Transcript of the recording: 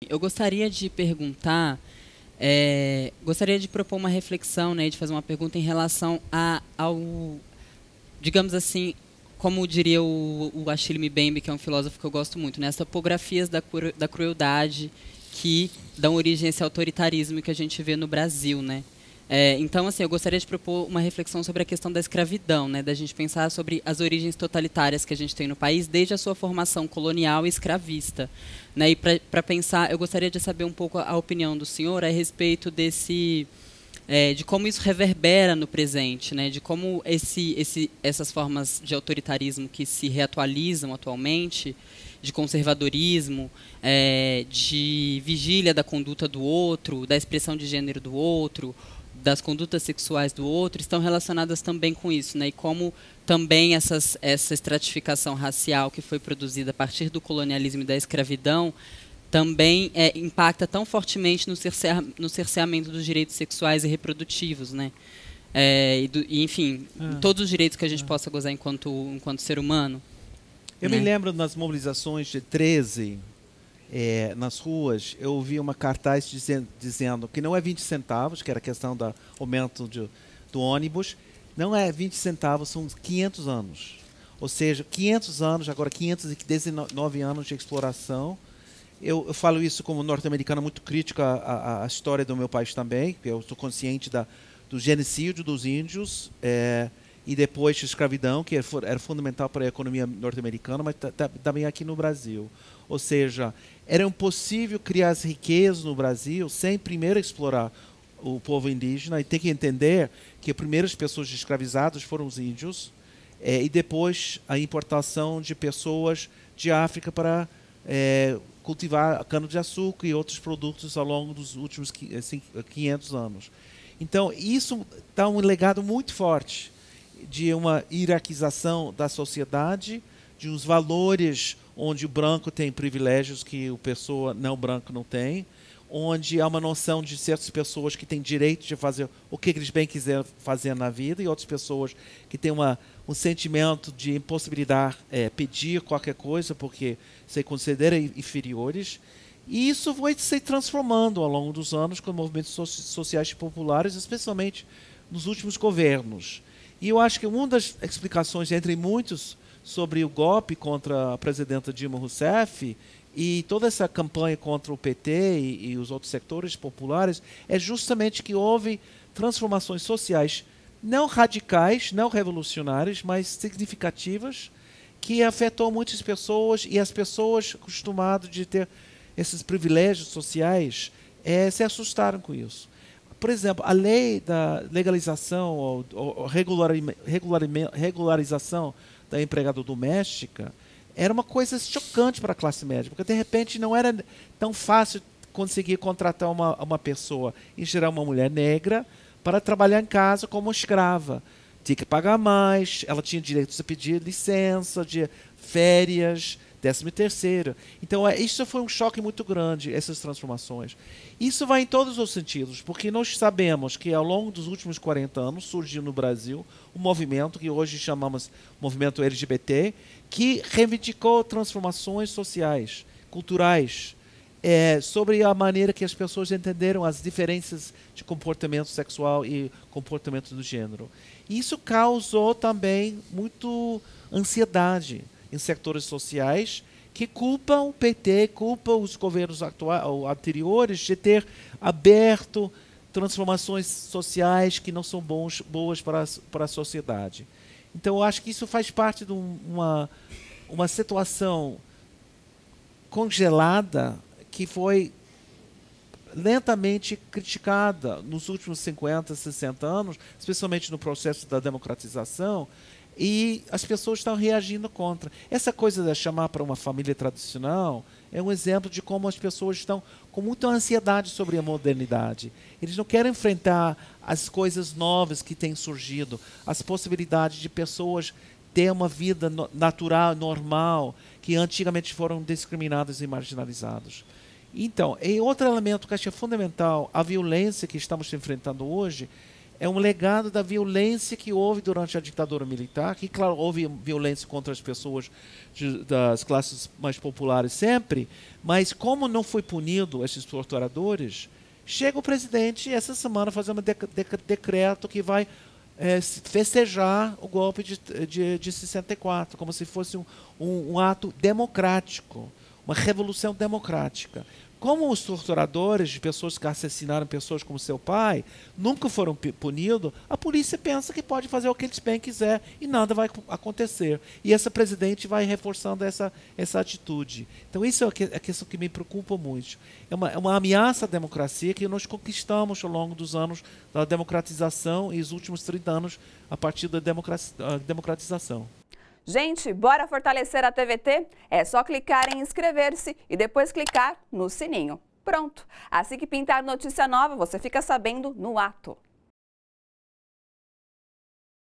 Eu gostaria de perguntar, gostaria de propor uma reflexão, né, de fazer uma pergunta em relação ao, digamos assim, como diria o Achille Mbembe, que é um filósofo que eu gosto muito, né, as topografias da crueldade que dão origem a esse autoritarismo que a gente vê no Brasil, né? Então, assim, eu gostaria de propor uma reflexão sobre a questão da escravidão, né, da gente pensar sobre as origens totalitárias que a gente tem no país, desde a sua formação colonial e escravista. Né, e para pensar, eu gostaria de saber um pouco a opinião do senhor a respeito de como isso reverbera no presente, né, de como essas formas de autoritarismo que se reatualizam atualmente, de conservadorismo, de vigília da conduta do outro, da expressão de gênero do outro, das condutas sexuais do outro, estão relacionadas também com isso, né? E como também essa estratificação racial que foi produzida a partir do colonialismo e da escravidão também impacta tão fortemente no cerceamento dos direitos sexuais e reprodutivos, né? Enfim, todos os direitos que a gente possa gozar enquanto ser humano. Eu me lembro nas mobilizações de 13, nas ruas, eu ouvi uma cartaz dizendo que não é 20 centavos, que era a questão do aumento do ônibus, não é 20 centavos, são 500 anos. Ou seja, 500 anos, agora 519 anos de exploração. Eu falo isso como norte-americano muito crítico à história do meu país também, porque eu estou consciente do genocídio dos índios, e depois a escravidão, que era fundamental para a economia norte-americana, mas também aqui no Brasil. Ou seja, era impossível criar as riquezas no Brasil sem primeiro explorar o povo indígena, e tem que entender que as primeiras pessoas escravizadas foram os índios, e depois a importação de pessoas de África para cultivar cana-de-açúcar e outros produtos ao longo dos últimos 500 anos. Então, isso dá um legado muito forte de uma hierarquização da sociedade, de uns valores onde o branco tem privilégios que a pessoa não branca não tem, onde há uma noção de certas pessoas que têm direito de fazer o que eles bem quiserem fazer na vida, e outras pessoas que têm um sentimento de impossibilidade pedir qualquer coisa porque se consideram inferiores. E isso foi se transformando ao longo dos anos com movimentos sociais populares, especialmente nos últimos governos. E eu acho que uma das explicações, entre muitos, sobre o golpe contra a presidenta Dilma Rousseff e toda essa campanha contra o PT e os outros setores populares, é justamente que houve transformações sociais não radicais, não revolucionárias, mas significativas, que afetou muitas pessoas, e as pessoas acostumadas de ter esses privilégios sociais se assustaram com isso. Por exemplo, a lei da legalização ou regularização da empregada doméstica era uma coisa chocante para a classe média, porque de repente não era tão fácil conseguir contratar uma pessoa, em geral uma mulher negra, para trabalhar em casa como escrava. Tinha que pagar mais, ela tinha direito de pedir licença, de férias, 13º. Então, isso foi um choque muito grande, essas transformações. Isso vai em todos os sentidos, porque nós sabemos que ao longo dos últimos 40 anos surgiu no Brasil um movimento que hoje chamamos movimento LGBT, que reivindicou transformações sociais, culturais, sobre a maneira que as pessoas entenderam as diferenças de comportamento sexual e comportamento do gênero. Isso causou também muito ansiedade em setores sociais que culpam o PT, culpam os governos anteriores de ter aberto transformações sociais que não são boas para a sociedade. Então, eu acho que isso faz parte de uma situação congelada que foi lentamente criticada nos últimos 50, 60 anos, especialmente no processo da democratização, e as pessoas estão reagindo contra. Essa coisa de chamar para uma família tradicional é um exemplo de como as pessoas estão com muita ansiedade sobre a modernidade. Eles não querem enfrentar as coisas novas que têm surgido, as possibilidades de pessoas ter uma vida natural, normal, que antigamente foram discriminados e marginalizados. Então, outro elemento que acho que é fundamental, a violência que estamos enfrentando hoje, é um legado da violência que houve durante a ditadura militar, que, claro, houve violência contra as pessoas das classes mais populares sempre, mas como não foi punido esses torturadores, chega o presidente essa semana fazer um decreto que vai festejar o golpe de 64, como se fosse um ato democrático, uma revolução democrática. Como os torturadores de pessoas que assassinaram pessoas como seu pai nunca foram punidos, a polícia pensa que pode fazer o que eles bem quiser e nada vai acontecer. E essa presidente vai reforçando essa atitude. Então isso é a questão que me preocupa muito. É uma ameaça à democracia que nós conquistamos ao longo dos anos da democratização e os últimos 30 anos a partir da democratização. Gente, bora fortalecer a TVT? É só clicar em inscrever-se e depois clicar no sininho. Pronto! Assim que pintar notícia nova, você fica sabendo no ato.